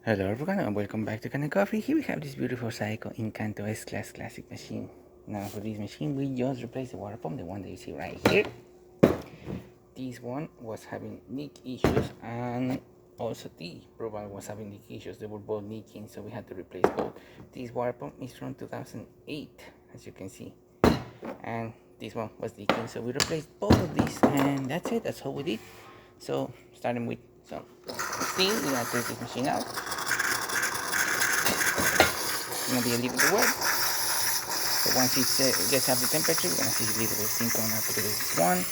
Hello everyone and welcome back to Incanto Coffee. Here we have this beautiful Saeco Incanto S-Class Classic machine. Now for this machine we just replaced the water pump, the one that you see right here. This one was having leak issues and also the robot was having leak issues. They were both leaking, so we had to replace both. This water pump is from 2008, as you can see. And this one was leaking, so we replaced both of these and that's it. That's all we did. So starting with some steam, we're gonna test this machine out. It's gonna be a little bit wet. So once it gets up the temperature, we're gonna see a little bit of steam coming out through this one.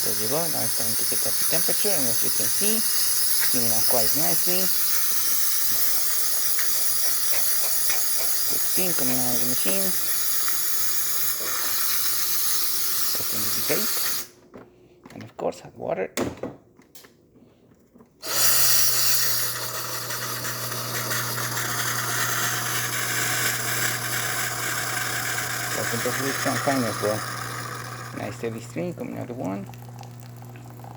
There you go. Now it's starting to get up the temperature, and as you can see, steaming out quite nicely. Good steam coming out of the machine. Open the gate, and of course hot water. Open perfectly strong fine as well. Nice steady stream coming out of one.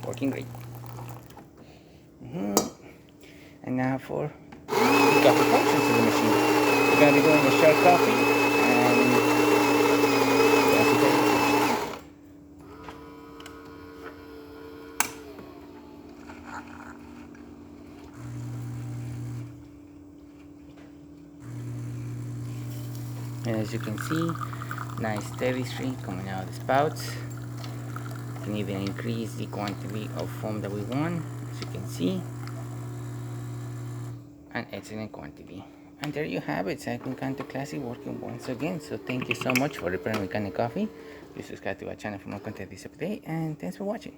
Working great. And now for the coffee functions of the machine. We're going to be doing a short coffee and that's it. And as you can see, nice steady stream coming out of the spouts. You can even increase the quantity of foam that we want, as you can see. An excellent quantity. And there you have it, Saeco Incanto Classic working once again. So thank you so much for repairing Incanto Coffee. Please subscribe to our channel for more content this update, and thanks for watching.